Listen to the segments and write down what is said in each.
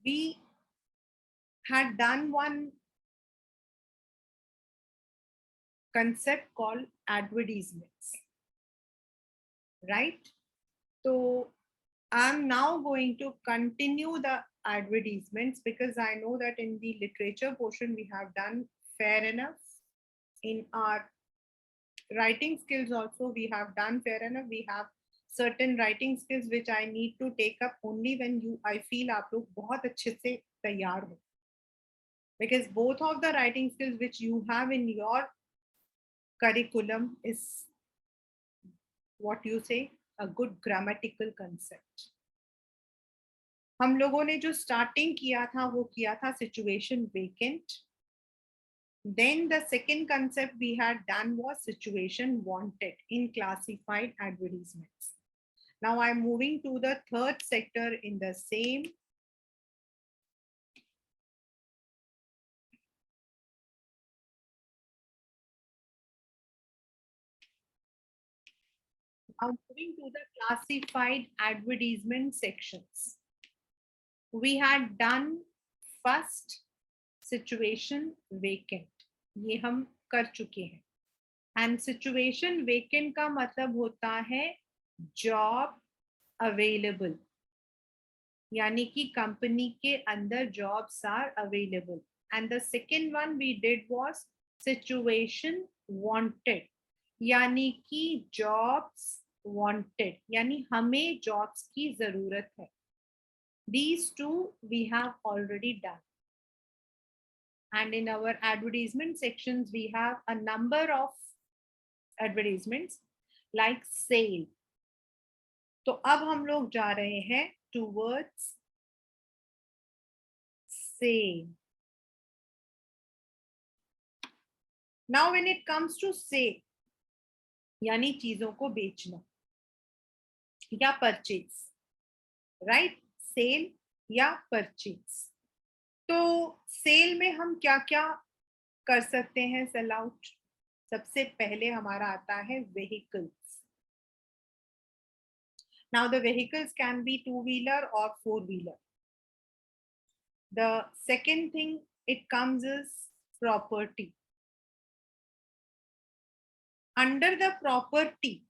we had done one concept called advertisements, right? So I'm now going to continue the advertisements because I know that in the literature portion we have done fair enough. In our writing skills also we have done fair enough. We have certain writing skills which I need to take up only when I feel आप लोग बहुत अच्छे से तैयार हो. Because both of the writing skills which you have in your curriculum is what you say a good grammatical concept. हम लोगों ने जो स्टार्टिंग किया था वो किया था situation vacant. Then the second concept we had done was situation wanted in classified advertisements. Now I'm moving to the third sector in the same. I'm moving to the classified advertisement sections. We had done first situation vacant. ये हम कर चुके हैं. And situation vacant का मतलब होता है job available. यानी कि कंपनी के अंदर jobs are available. And the second one we did was situation wanted. यानी कि jobs wanted. यानी हमें jobs की जरूरत है. These two we have already done. And in our advertisement sections, we have a number of advertisements like sale. तो अब हम लोग जा रहे हैं towards sale. Now when it comes to sale, यानी चीजों को बेचना या purchase, right? Sale या purchase. तो सेल में हम क्या क्या कर सकते हैं सेल आउट. सबसे पहले हमारा आता है vehicles. Now the vehicles can be two-wheeler or four-wheeler. The second thing it comes is property. Under the property,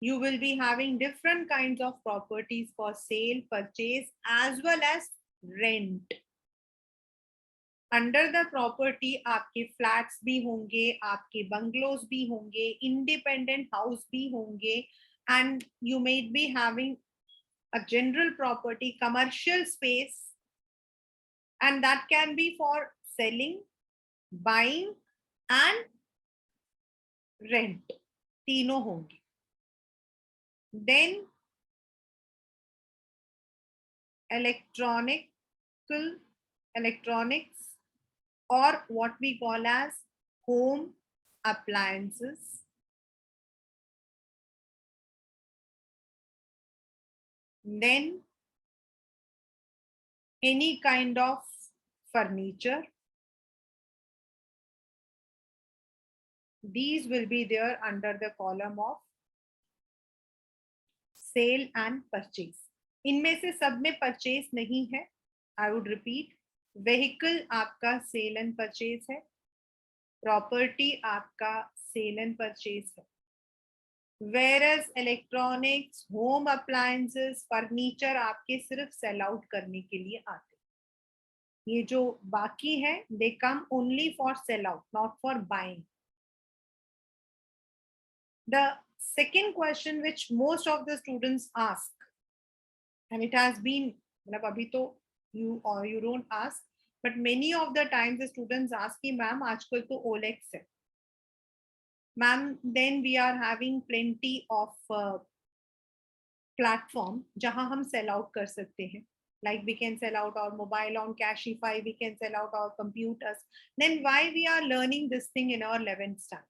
you will be having different kinds of properties for sale, purchase, as well as rent. Under the property आपके flats भी होंगे, आपके bungalows भी होंगे, independent house भी होंगे, and you may be having a general property, commercial space, and that can be for selling, buying and rent. तीनों होंगे. Then electronics or what we call as home appliances. Then any kind of furniture. These will be there under the column of sale and purchase. इनमें से सब में purchase नहीं है. I would repeat, vehicle आपका sale and purchase है, property आपका sale and purchase है, whereas electronics, home appliances, furniture आपके सिर्फ sell out करने के लिए आते हैं. ये जो बाकी है they come only for sell out, not for buying. The second question which most of the students ask, and it has been, मतलब अभी तो you don't ask, but many of the times the students ask कि ma'am आजकल तो OLX है. Ma'am then we are having plenty of platform जहां हम sell out कर सकते हैं. Like we can sell out our mobile on Cashify, we can sell out our computers. Then why we are learning this thing in our 11th standard?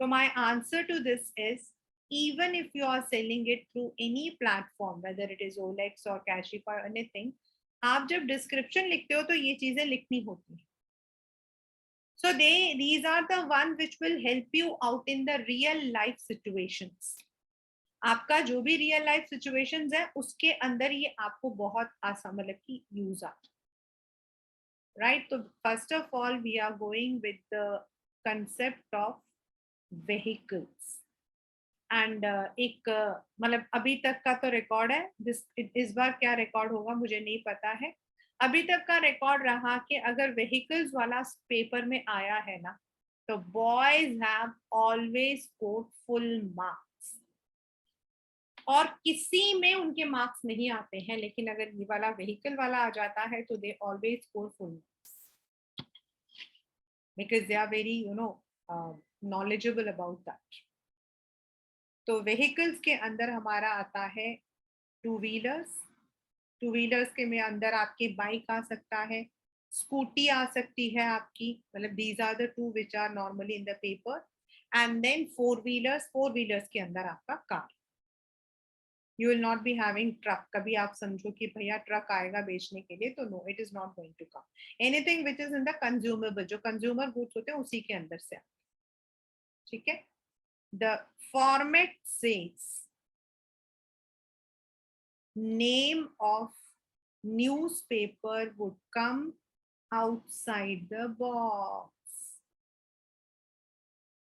So my answer to this is, even if you are selling it through any platform, whether it is OLX or Cashify or anything, आप जब description लिखते हो तो ये चीजें लिखनी होती हैं. So these are the ones which will help you out in the real life situations. आपका जो भी रियल लाइफ सिचुएशंस है उसके अंदर ये आपको बहुत आसान मतलब कि यूज आता, राइट? तो first of all we are going with the concept of vehicles and एक मतलब अभी तक का तो रिकॉर्ड है, इस बार क्या रिकॉर्ड होगा मुझे नहीं पता है। अभी तक का रिकॉर्ड रहा कि अगर व्हीकल्स वाला पेपर में आया है ना, तो boys have always scored full marks, और किसी में उनके मार्क्स नहीं आते हैं, लेकिन अगर ये वाला व्हीकल वाला आ जाता है तो they always score full marks, because they are very knowledgeable about that. तो व्हीकल्स के अंदर हमारा आता है टू व्हीलर्स। टू व्हीलर्स के में अंदर आपकी बाइक आ सकता है, स्कूटी आ सकती है आपकी, मतलब these are the two which are normally in the paper. And then four wheelers, four wheelers के अंदर आपका car. You will not be having truck. कभी आप समझो कि भैया ट्रक आएगा बेचने के लिए, तो no, it is not going to come. Anything which is in the consumable, जो कंज्यूमर गुड्स होते हैं उसी के अंदर से, ठीक है? The format says name of newspaper would come outside the box।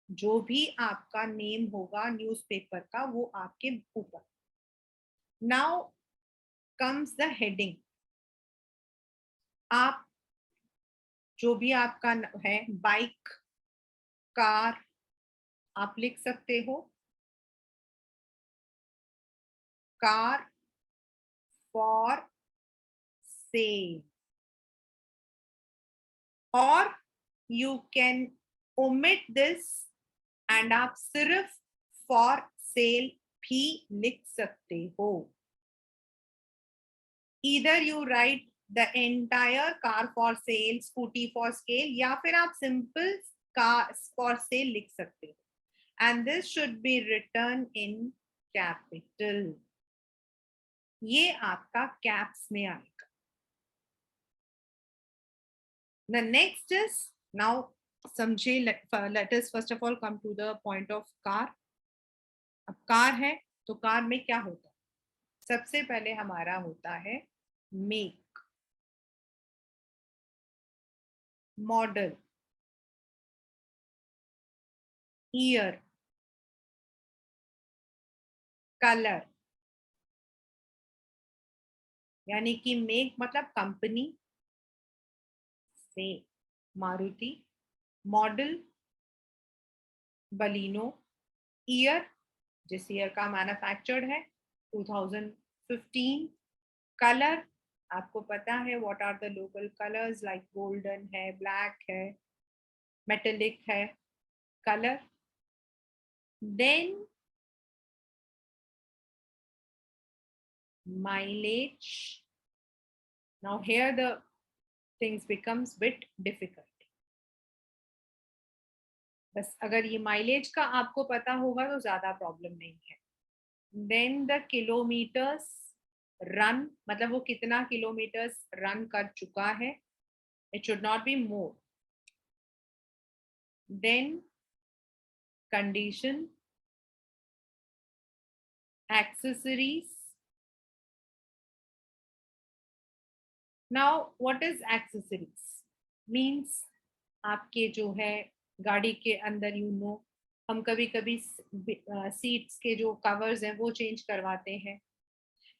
जो भी आपका नेम होगा न्यूज़पेपर का वो आपके ऊपर। Now comes the heading. आप जो भी आपका है, बाइक, कार, आप लिख सकते हो कार फॉर सेल, और you can omit this and आप सिर्फ फॉर सेल भी लिख सकते हो। Either you right the entire car for sale, scooty for sale, या फिर आप सिंपल कार फॉर सेल लिख सकते हो। And this should be return in capital. ये आपका कैप्स में आएगा। The next is, now समझे, let us first of all come to the point of car। अब कार है तो कार में क्या होता है? सबसे पहले हमारा होता है मेक, मॉडल, ईयर, कलर। यानी कि मेक मतलब कंपनी से मारुति, मॉडल बलिनो, ईयर जिस ईयर का मैन्युफैक्चर्ड है 2015, कलर आपको पता है what are the local colours, like golden है, ब्लैक है, मेटेलिक है, colour. Then mileage। now here the things becomes bit difficult। बस अगर ये माइलेज का आपको पता होगा तो ज्यादा प्रॉब्लम नहीं है। देन द किलोमीटर्स रन, मतलब वो कितना किलोमीटर्स रन कर चुका है, it should not be more. Then condition, accessories. Now what is accessories means, आपके जो है गाड़ी के अंदर हम कभी कभी सीट्स के जो कवर्स हैं वो चेंज करवाते हैं।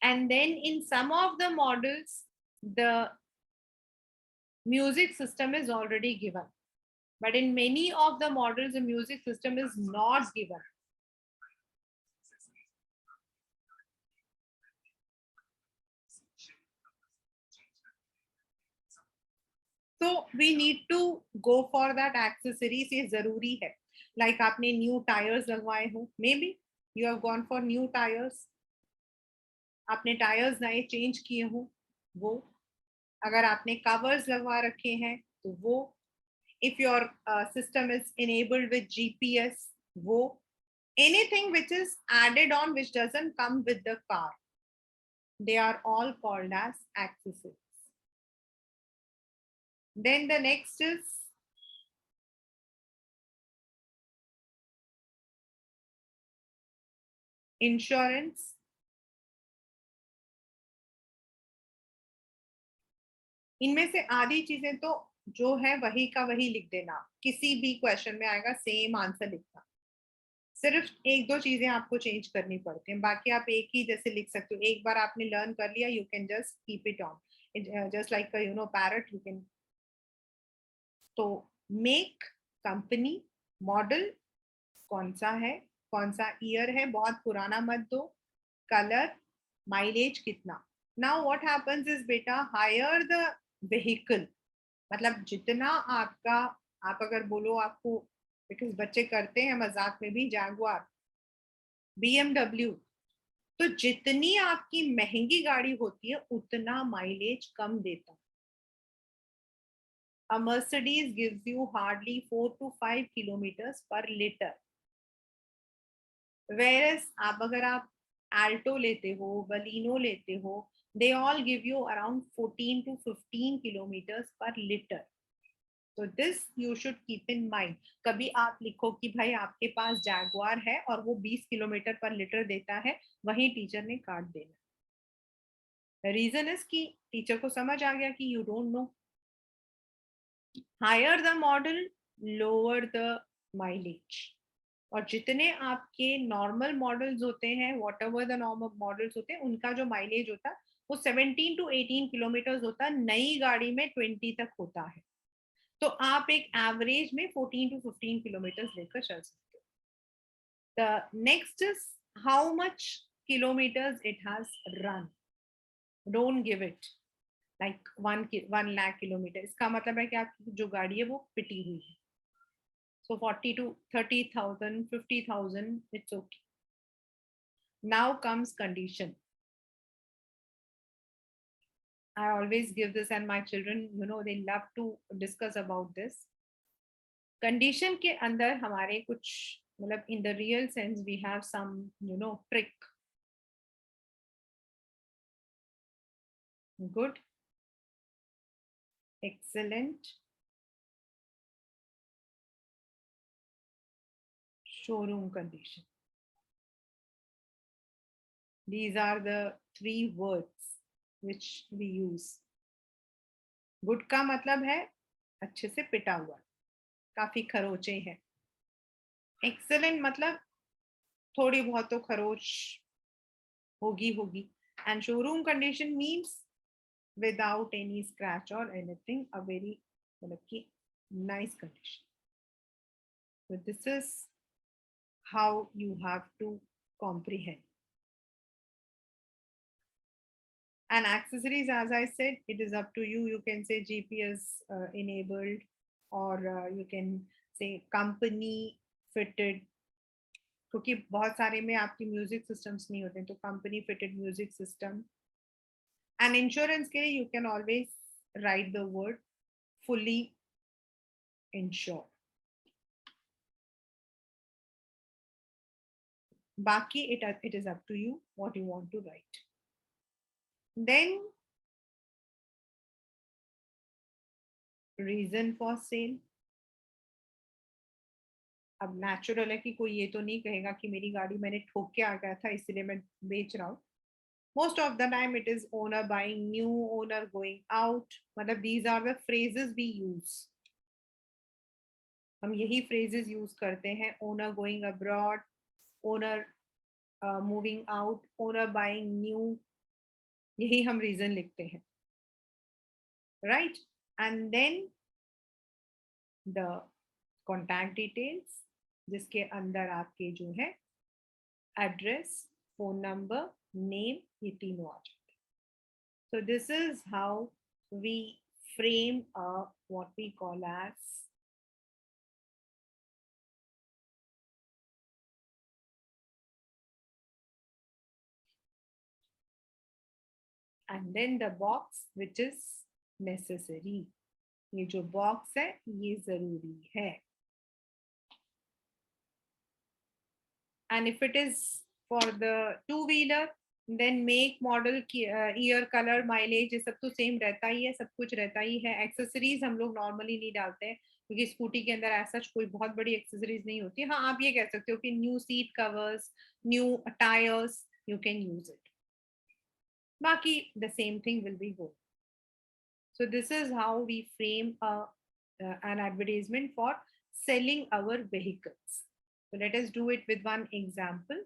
And then in some of the models the music system is already given, but in many of the models the music system is not given। so we need to go for that accessories, ये जरूरी है। like आपने new tyres लगवाए हो, may be you have gone for new tyres, आपने tyres नए change किए हो वो, अगर आपने कवर्स लगवा रखे हैं तो वो, if your system is enabled with GPS, वो, anything which is added on which doesn't come with the car, they are all called as accessories। Then the next is insurance, इनमें से आधी चीजें तो जो है वही का वही लिख देना, किसी भी क्वेश्चन में आएगा सेम आंसर लिखना। सिर्फ एक दो चीजें आपको चेंज करनी पड़ती हैं, बाकी आप एक ही जैसे लिख सकते हो। एक बार आपने लर्न कर लिया, you can just keep it on, just like parrot you can. तो मेक, कंपनी, मॉडल कौन सा है, कौन सा ईयर है, बहुत पुराना मत दो, कलर, माइलेज कितना। नाउ व्हाट हैपेंस इज बेटा, हायर द व्हीकल, मतलब जितना आपका, आप अगर बोलो आपको, बिकॉज बच्चे करते हैं मजाक में भी, जैगुआर, बीएमडब्ल्यू, तो जितनी आपकी महंगी गाड़ी होती है उतना माइलेज कम देता है। A Mercedes gives you hardly 4 to 5 kilometers per liter. Whereas आप अगर आप Alto लेते हो, Baleno लेते हो, they all give you around 14 to 15 kilometers per liter. तो this you should keep in mind. कभी आप लिखो कि भाई आपके पास जैगुआर है और वो 20 किलोमीटर पर लीटर देता है, वही टीचर ने काट देना। रीजन इज कि टीचर को समझ आ गया कि you don't know. Higher the model, lower the mileage. और जितने आपके नॉर्मल मॉडल्स होते हैं, whatever the normal models होते हैं, उनका जो माइलेज होता है वो 17 टू 18 किलोमीटर होता है, नई गाड़ी में 20 तक होता है। तो आप एक एवरेज में 14 टू 15 किलोमीटर लेकर चल सकते हो। The next is how much kilometres it has run, don't give it like 1 lakh kilometre. इसका मतलब है कि आपकी जो गाड़ी है वो पिटी हुई है। So 40 to 30,000, 50,000, it's okay. Now comes condition. I always give this, and my children, they love to discuss about this. Condition के अंदर हमारे कुछ, मतलब in the real sense we have some, trick. Good, excellent, showroom condition. These are the 3 words which we use. Good का मतलब है अच्छे से पिटा हुआ, काफी खरोचे हैं। Excellent मतलब थोड़ी बहुत तो खरोच होगी। And showroom condition means without any scratch or anything, a very nice condition. So this is how you have to comprehend. And accessories, as I said, it is up to you. You can say GPS enabled, or you can say company fitted, क्योंकि बहुत सारे में आपकी music systems नहीं होते, तो company fitted music system. And insurance के लिए you can always right the word fully ensure. बाकी it is up to you what you want to write. Then reason for sale. अब नेचुरल है कि कोई ये तो नहीं कहेगा कि मेरी गाड़ी मैंने ठोक के आ गया था इसलिए मैं बेच रहा हूँ। Most of the time it is owner buying new, owner going out, मतलब these are the phrases we use. हम यही phrases use करते हैं, owner going abroad, owner moving out, owner buying new, यही हम reason लिखते हैं, right? And then the contact details, जिसके अंदर आपके जो है एड्रेस, फोन नंबर, नेम, ये तीनों आ जाते हैं. So this is how we frame what we call as and then the box which is necessary. ये जो बॉक्स है ये जरूरी है. And if it is for the two-wheeler, then make model, year, colour, mileage, ये सब तो same रहता ही है, सब कुछ रहता ही है. एक्सेसरीज हम लोग नॉर्मली नहीं डालते हैं क्योंकि स्कूटी के अंदर ऐसा कोई बहुत बड़ी एक्सेसरीज नहीं होती. हाँ, आप ये कह सकते हो कि new seat covers, new tyres, you can use it. बाकी the same thing will be go. So this is how we frame an advertisement for selling our vehicles. So let us do it with one example.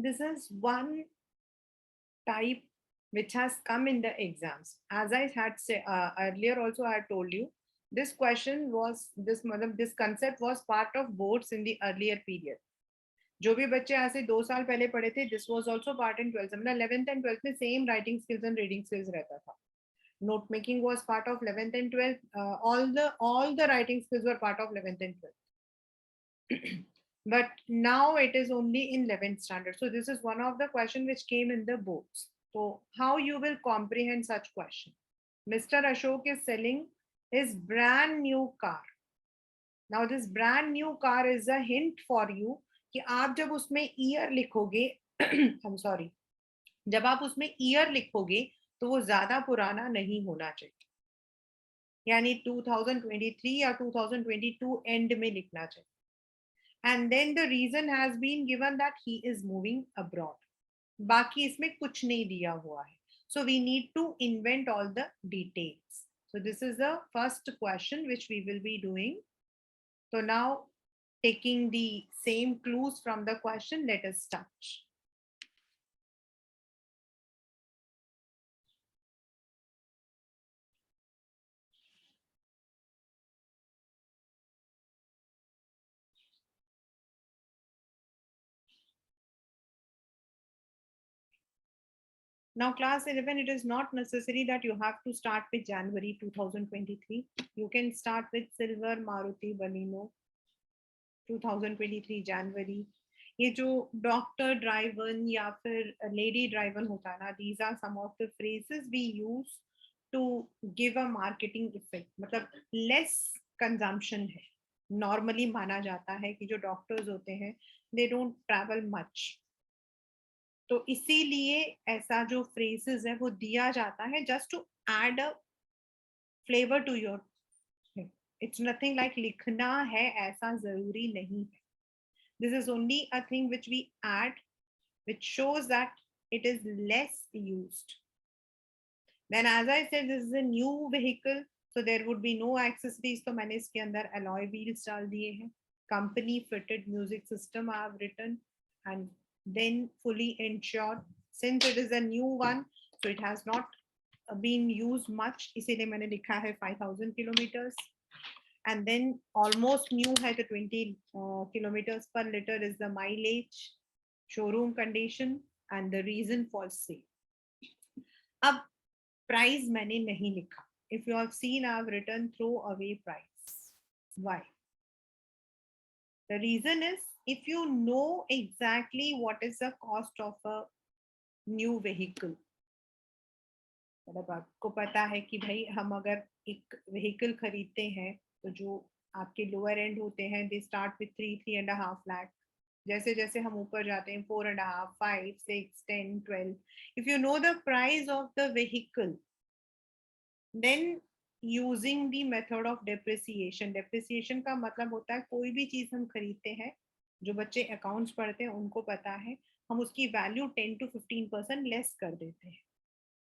This is one type which has come in the exams. As I had said earlier, also I had told you this question was this concept was part of boards in the earlier period. जो भी बच्चे आज से 2 साल पहले पढ़े थे, this was also part in 12th. मतलब 11th एंड 12th में same writing skills and reading skills रहता था. Note making was part of 11th and 12th. All the writing skills were part of 11th and 12th. But now it is only in 11th standard. So this is one of the question which came in the books. So how you will comprehend such question? Mr. Ashok is selling his brand new car. Now this brand new car is a hint for you कि आप जब उसमें year लिखोगे I'm sorry, जब आप उसमें year लिखोगे तो वो ज्यादा पुराना नहीं होना चाहिए. यानी 2023 या 2022 एंड में लिखना चाहिए. And then the reason has been given that he is moving abroad. बाकी इसमें कुछ नहीं दिया हुआ है. So we need to invent all the details. So this is the first question which we will be doing. So now taking the same clues from the question, let us start. Now class 11, it is not necessary that you have to start with January 2023. You can start with Silver Maruti Baleno 2023 January. ये जो doctor driven या फिर lady driven होता है ना, these are some of the phrases we use to give a marketing effect. मतलब less consumption है. Normally माना जाता है कि जो डॉक्टर्स होते हैं they don't travel much. तो इसीलिए ऐसा जो phrases है वो दिया जाता है just to add a flavor to your thing. It's nothing like लिखना है ऐसा जरूरी नहीं है. This is only a thing which we add, which shows that it is less used. Then as I said, this is a new vehicle, so there would be no accessories. So मैंने इसके अंदर alloy wheels डाल दिए हैं. Company fitted music system I have written, and then fully insured. Since it is a new one, so it has not been used much. इसीलिए मैंने लिखा है 5,000 kilometers. And then almost new है तो 20 kilometers per liter is the mileage, showroom condition, and the reason for sale. अब price मैंने नहीं लिखा. If you have seen, I have written throw away price. Why? The reason is if you know exactly what is the cost of a new vehicle, मतलब आपको पता है कि भाई हम अगर एक vehicle खरीदते हैं तो जो आपके लोअर एंड होते हैं दे स्टार्ट विथ 3.5 लाख. जैसे जैसे हम ऊपर जाते हैं 4.5, 5, 6, 10, 12. If you know the price of the vehicle, then using the method of depreciation. Depreciation का मतलब होता है कोई भी चीज हम खरीदते हैं जो बच्चे अकाउंट्स पढ़ते हैं उनको पता है, हम उसकी वैल्यू 10 to 15% लेस कर देते हैं।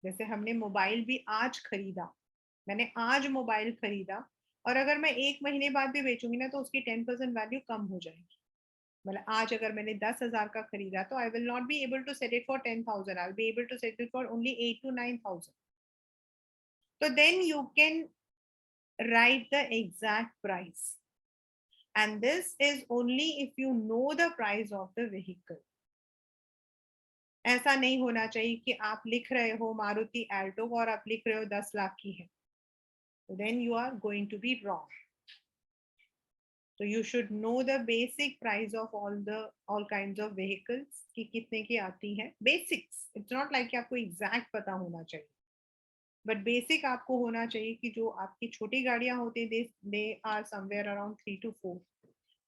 जैसे हमने मोबाइल भी आज खरीदा, मैंने आज मोबाइल खरीदा, और अगर मैं 1 महीने बाद भी बेचूंगी ना तो उसकी 10% वैल्यू कम हो जाएगी। मतलब आज अगर मैंने 10,000 का खरीदा तो I will not be able to sell it for 10,000, I will be able to sell it for only 8 to 9,000। तो then you can write the exact price, and this is only if you know the price of the vehicle. ऐसा नहीं होना चाहिए कि आप लिख रहे हो मारुति एल्टो और आप लिख रहे हो 10 लाख की है, then you are going to be wrong. So you should know the basic price of all kinds of vehicles कि कितने की आती है, basics. It's not like कि आपको exact पता होना चाहिए, but basic आपको होना चाहिए कि जो आपकी छोटी गाड़ियां होती हैं they are somewhere around 3 to 4,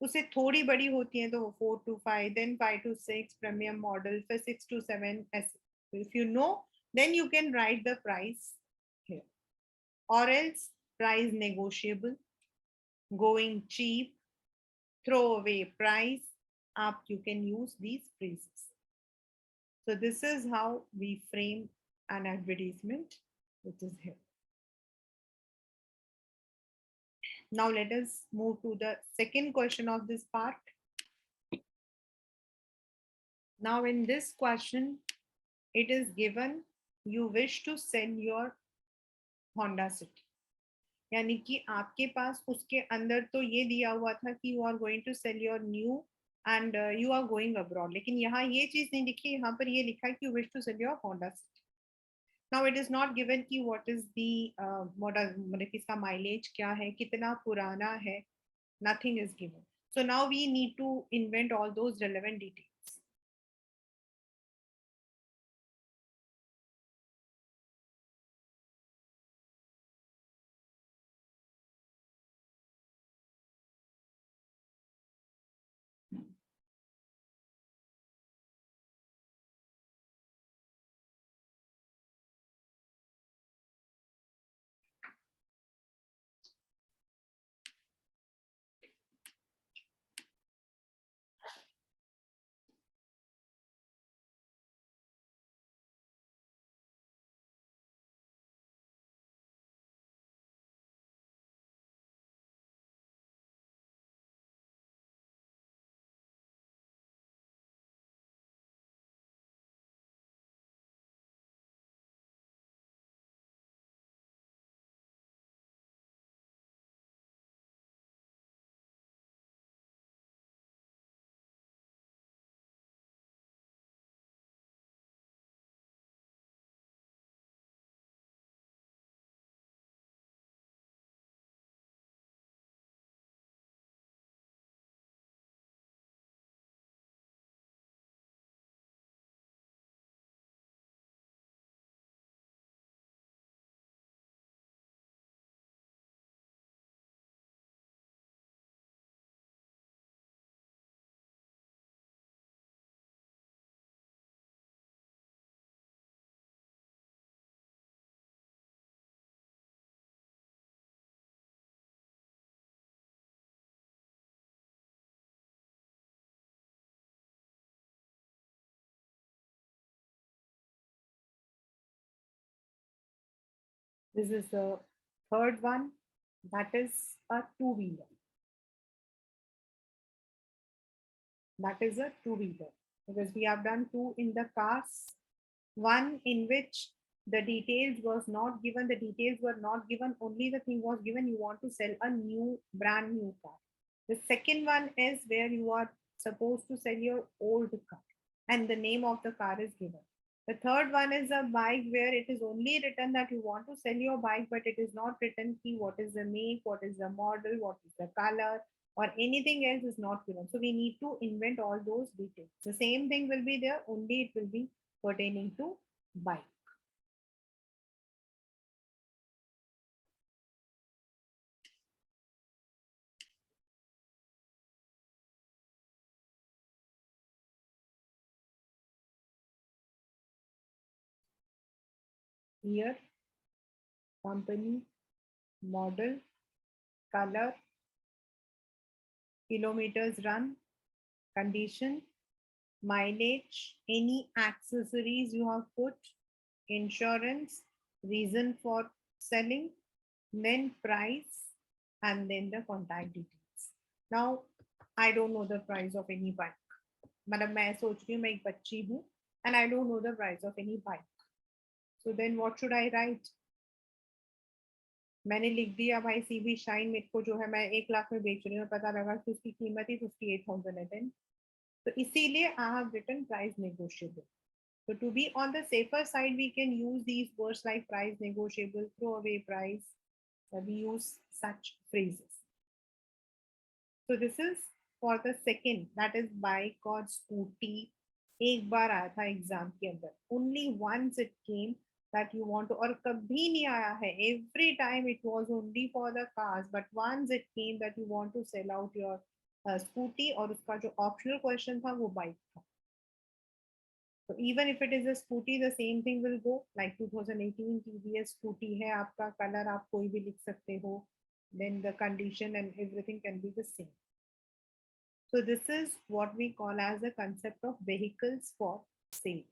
उससे थोड़ी बड़ी होती हैं तो 4 to 5, then 5 to 6 premium model, फिर 6 to 7 ऐसे। If you no then you can write the price here, or else price negotiable, going cheap, throwaway price, up you can use these phrases. So this is how we frame an advertisement, which is here. Now let us move to the second question of this part. Now in this question, it is given you wish to sell your Honda City, यानी कि आपके पास उसके अंदर तो ये दिया हुआ था कि you are going to sell your new and you are going abroad, लेकिन यहाँ ये चीज नहीं लिखी, यहाँ पर ये लिखा है कि you wish to sell your Honda City. Now it is not given कि व्हाट इज द मॉडल, मतलब इसका माइलेज क्या है, कितना पुराना है, nothing is given. So now we need to invent all those relevant details. This is the third one, that is a two-wheeler. That is a two-wheeler because we have done two in the cars. One in which the details was not given, the details were not given, only the thing was given you want to sell a new, brand new car. The second one is where you are supposed to sell your old car and the name of the car is given. The third one is a bike where it is only written that you want to sell your bike, but it is not written what is the make, what is the model, what is the color, or anything else is not given. So we need to invent all those details. The same thing will be there, only it will be pertaining to bike. Year, company, model, color, kilometers run, condition, mileage, any accessories you have put, insurance, reason for selling, then price, and then the contact details. Now I don't know the price of any bike. मतलब मैं सोच रही हूँ मैं एक बच्ची हूँ and I don't know the price of any bike. So then what should I write? मैंने लिख दिया भाई सीबी शाइन मेरे को जो है मैं 1 लाख में बेच रही हूँ, पता लगा कि उसकी कीमत ही 58,000 है। देन तो इसीलिए I have written price negotiable. So to be on the safer side, we can use these words like price negotiable, throwaway price. We use such phrases. So this is for the second, that is bike or scooty. एक बार आया था exam के अंदर, only once it came that you want to, और कभी नहीं आया है, every time it was only for the cars, but once it came that you want to sell out your scooty, और उसका जो optional question था वो bike था. So even if it is a scooty, the same thing will go. Like 2018 TVS scooty है, आपका color आप कोई भी लिख सकते हो. Then the condition and everything can be the same. So this is what we call as a concept of vehicles for sale.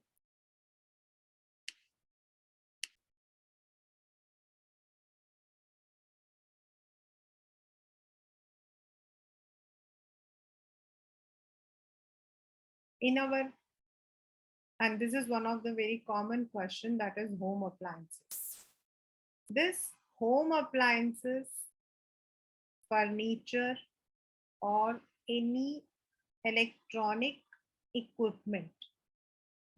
In our, and this is one of the very common question, that is home appliances. This home appliances, furniture or any electronic equipment.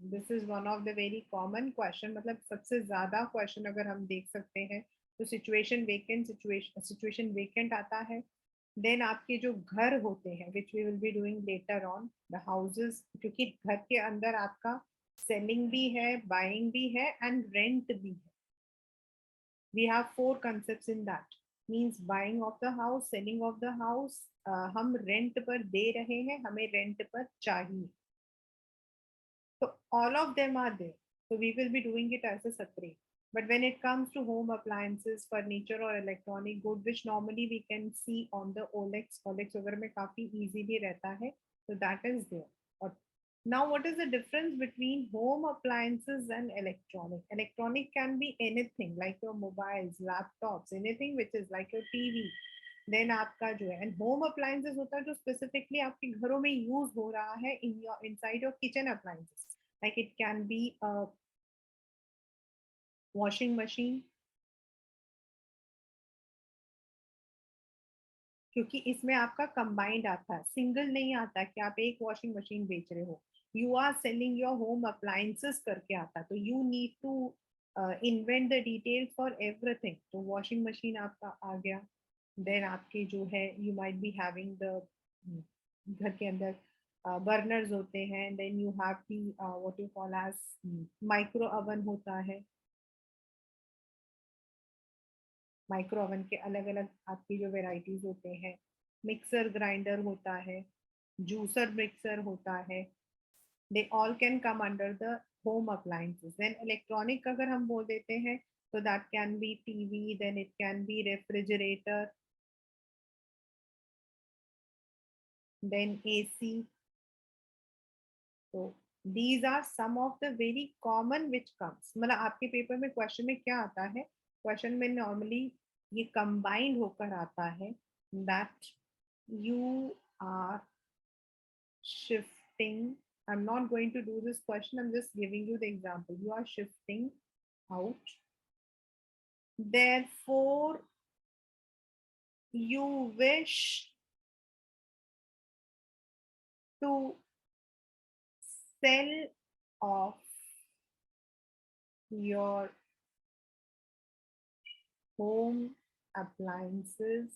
This is one of the very common question. मतलब सबसे ज़्यादा question अगर हम देख सकते हैं तो situation vacant आता है. Then आपके जो घर होते हैं, which we will be doing later on, the houses, क्योंकि घर के अंदर आपका selling भी है, buying भी है and rent भी है. We have 4 concepts in that. Means buying of the house, selling of the house, हम rent पर दे रहे हैं, हमें rent पर चाहिए. So all of them are there. So we will be doing it as a separate. But when it comes to home appliances, furniture or electronic good, which normally we can see on the OLX वगैरह में काफी easily रहता है, so that is there. और now what is the difference between home appliances and electronic? Electronic can be anything like your mobiles, laptops, anything which is like your TV. Then आपका जो है, and home appliances होता है जो specifically आपके घरों में use हो रहा है inside your kitchen appliances. Like it can be a washing machine, क्योंकि इसमें आपका combined आता है, single नहीं आता कि आप एक washing machine बेच रहे हो. You are selling your home appliances करके आता है, तो you need to invent the details for everything. तो washing machine आपका आ गया. Then आपके जो है, you might be having the घर के अंदर burners होते हैं. Then you have the what you call as micro oven होता है. माइक्रो ओवन के अलग अलग आपकी जो वेराइटीज होते हैं. मिक्सर ग्राइंडर होता है, जूसर मिक्सर होता है. They all can come under the home appliances. Then electronic अगर हम बोल देते हैं तो that can be TV, then it can be refrigerator, then AC. तो these are some of the very common which comes. मतलब आपके पेपर में क्वेश्चन में क्या आता है, क्वेश्चन में नॉर्मली ये कंबाइंड होकर आता है that you are shifting. I'm not going to do this question, I'm just giving you the example. You are shifting out, therefore you wish to sell off your home appliances,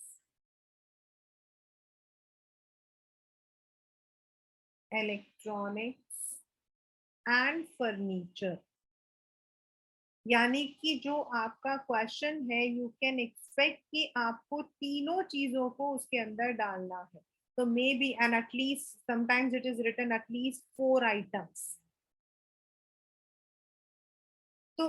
electronics and furniture. यानी कि जो आपका question है, you can expect कि आपको तीनों चीजों को उसके अंदर डालना है. तो may be and at least sometimes it is written at least 4 items. So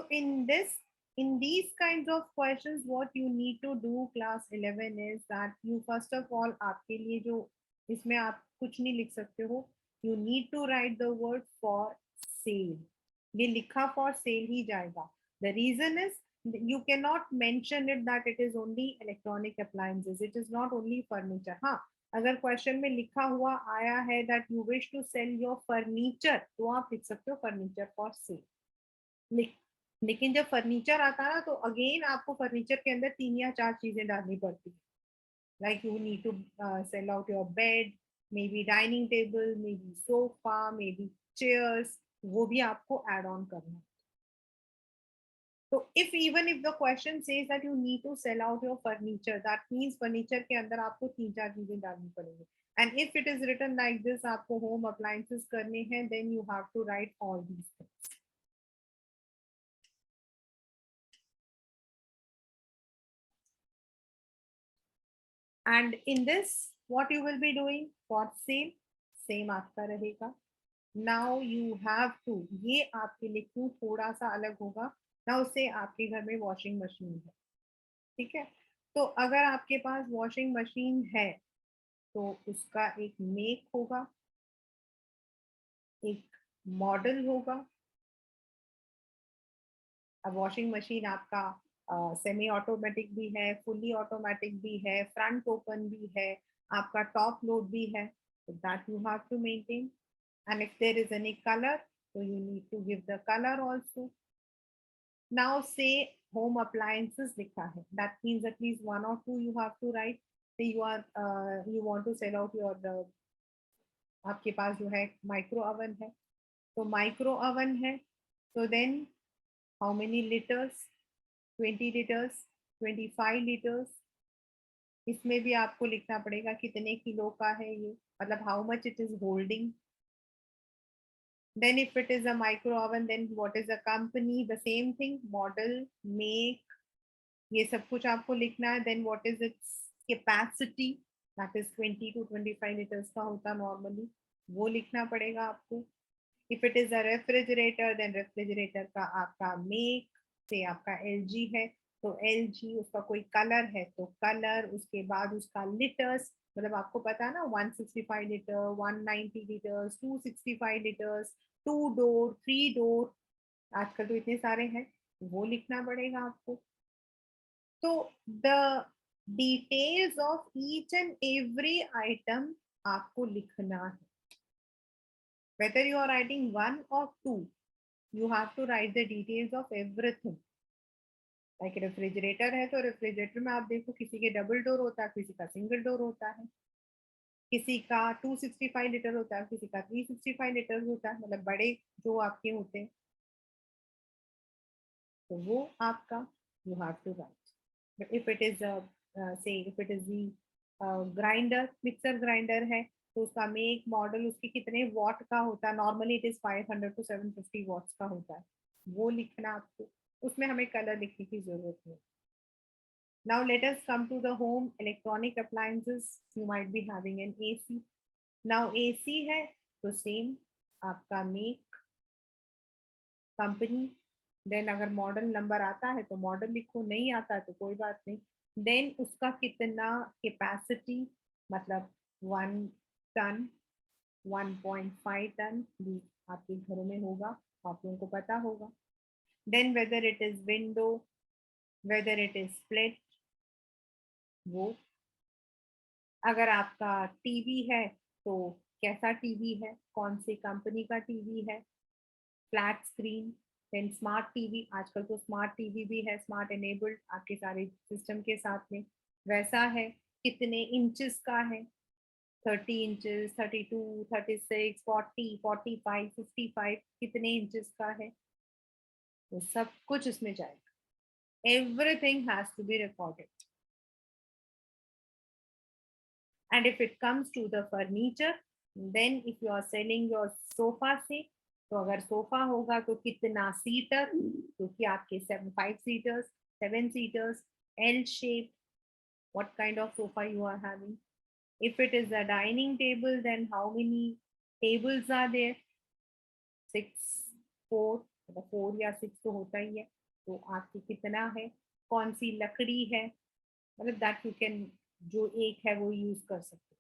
in these kinds of questions, what you need to do class 11 is that you first of all, आपके लिए जो इसमें आप कुछ नहीं लिख सकते हो. You need to write the word for sale. ये लिखा for sale ही जाएगा. The reason is you cannot mention it that it is only electronic appliances. It is not only furniture. हाँ, अगर क्वेश्चन में लिखा हुआ आया है that you wish to sell your furniture, तो आप लिख सकते हो furniture for sale. लेकिन जब फर्नीचर आता है ना, तो अगेन आपको फर्नीचर के अंदर 3 या 4 चीजें डालनी पड़ती है. Like you need to sell out your bed, maybe dining table, maybe sofa, maybe chairs. वो भी आपको add on करना है. So if the question says that you need to sell out your furniture, that means furniture के अंदर आपको 3-4 चीजें डालनी पड़ेंगी. And if it is written like this, आपको home appliances करने हैं, then you have to write all these things. And in this, what you will be doing for sale, same आपका रहेगा. Now you have to, ये आपके लिए क्यों थोड़ा सा अलग होगा. Now से आपके घर में वॉशिंग मशीन है, ठीक है. तो अगर आपके पास वॉशिंग मशीन है, तो उसका एक मेक होगा, एक मॉडल होगा. अब वॉशिंग मशीन आपका सेमी ऑटोमेटिक भी है, फुल्ली ऑटोमेटिक भी है, फ्रंट ओपन भी है, आपका टॉप लोड भी है. So that you have to maintain. And if there is any color, so you need to give the color also. Now say home appliances लिखा है, that means at least 1 or 2 you have to write. Say you want to sell out your आपके पास जो है micro oven है, तो micro oven है, तो then how many litres, 20 litres, 25 litres. इसमें भी आपको लिखना पड़ेगा कितने किलो का है ये, मतलब how much it is holding. Then if it is a micro oven, then what is the company, the same thing, model, make, ये सब कुछ आपको लिखना है. Then what is its capacity, that is 20 to 25 liters का होता normally, वो लिखना पड़ेगा आपको. If it is a refrigerator, then refrigerator का आपका make, से आपका LG है, तो LG उसका कोई कलर है तो कलर, उसके बाद उसका लिटर्स, मतलब आपको पता है ना 165 litre, 190 litres, 265 litres, 2 door, 3 door, आजकल तो इतने सारे हैं, वो लिखना पड़ेगा आपको. तो the details of each and every item आपको लिखना है. Whether you are writing 1 or 2, you have to write the details of everything. Like refrigerator है, तो रेफ्रिजरेटर में आप देखो किसी के डबल डोर होता है, किसी का सिंगल डोर होता है, किसी का 265 लीटर होता है, किसी का 365 लीटर होता है, मतलब बड़े जो आपके होते हैं, तो वो आपका you have to write. But if it is say if it is the grinder, mixer grinder है, तो उसका मेक, मॉडल, उसके कितने वॉट का होता है, normally it is 500 to 750 watts का होता है, वो लिखना आपको. उसमें हमें कलर लिखने की जरूरत नहीं. Now let us come to the home electronic appliances. You might be having an AC. Now AC है, तो सेम आपका मेक, कंपनी, देन अगर मॉडल नंबर आता है तो मॉडल लिखो, नहीं आता है तो कोई बात नहीं. देन उसका कितना कैपेसिटी, मतलब 1 टन, 1.5 टन भी आपके घरों में होगा, आप लोगों को पता होगा. Then whether it is window, whether it is split, वो. अगर आपका टीवी है तो कैसा टीवी है, कौन सी कंपनी का टीवी है, flat screen. Then smart TV, आजकल तो स्मार्ट टीवी भी है, स्मार्ट एनेबल्ड आपके सारे सिस्टम के साथ में, वैसा है. कितने इंचेस का है, 30 इंचेस, 32, 36, 40, 45, 55, कितने इंचेस का है, वो सब कुछ इसमें जाएगा. Everything has to be recorded. And if it comes to the furniture, then if you are selling your sofa से, तो अगर सोफा होगा तो कितना सीटर, क्योंकि आपके 5 seaters, 7 seaters, L shape, what kind of sofa you are having. If it is a dining table, then how many tables are there? 6, 4, मतलब 4 या 6 तो होता ही है, तो आपकी कितना है, कौन सी लकड़ी है, मतलब दैट यू कैन, जो एक है वो यूज कर सकते.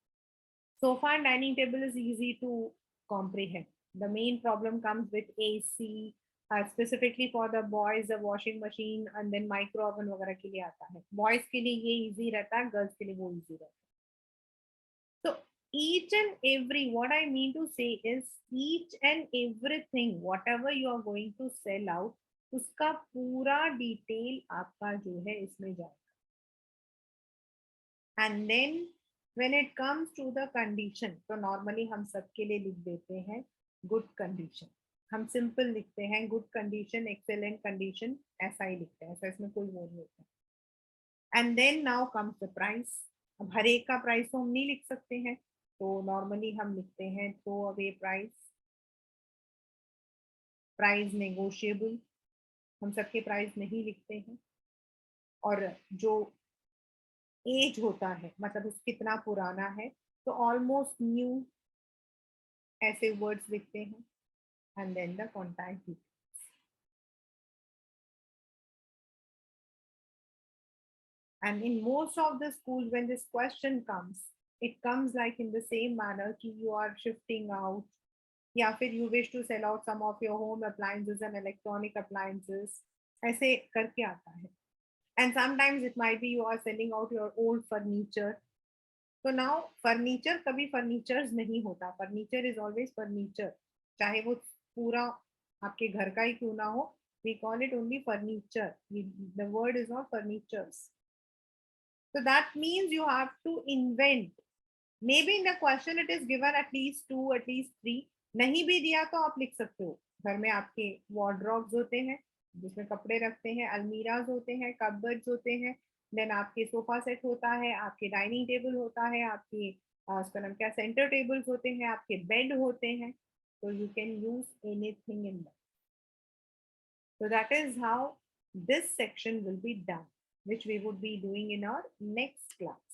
Sofa and dining table is easy to comprehend. The main problem comes with AC, specifically for the boys, the washing machine and then micro oven वगैरह के लिए आता है. Boys के लिए ये easy रहता है, girls के लिए वो easy रहता है. So each and every, what I mean to say is each and everything, whatever you are going to sell out, उसका पूरा डिटेल आपका जो है इसमें जाएगा. And then when it comes to the condition, तो normally हम सबके लिए लिख देते हैं good condition. हम simple लिखते हैं good condition, excellent condition, ऐसा ही लिखते हैं, ऐसा इसमें कोई वो नहीं होता. And then now comes the price. अब हर एक का प्राइस तो हम नहीं लिख सकते हैं, तो नॉर्मली हम लिखते हैं throw away price, price negotiable. हम सबके प्राइस नहीं लिखते हैं. और जो एज होता है, मतलब उस कितना पुराना है, तो ऑलमोस्ट न्यू ऐसे वर्ड्स लिखते हैं. And then the contact details. And in most of the schools, when this question comes, it comes like in the same manner कि you are shifting out, या फिर you wish to sell out some of your home appliances and electronic appliances, ऐसे करके आता है. And sometimes it might be you are selling out your old furniture. So now furniture कभी furnitures नहीं होता. Furniture is always furniture. चाहे वो पूरा आपके घर का ही क्यों ना हो, we call it only furniture. The word is not furnitures. So that means you have to invent. Maybe in the question it is given at least 2, at least 3. नहीं भी दिया तो आप लिख सकते हो. घर में आपके wardrobes होते हैं जिसमें कपड़े रखते हैं, अलमीराज होते हैं, कबर्ड्स होते हैं, देन आपके सोफा सेट होता है, आपके डाइनिंग टेबल होता है, आपके उसका नाम क्या सेंटर टेबल्स होते हैं, आपके बेड होते हैं. So you can use anything in that. So that is how this section will be done, which we would be doing in our next class.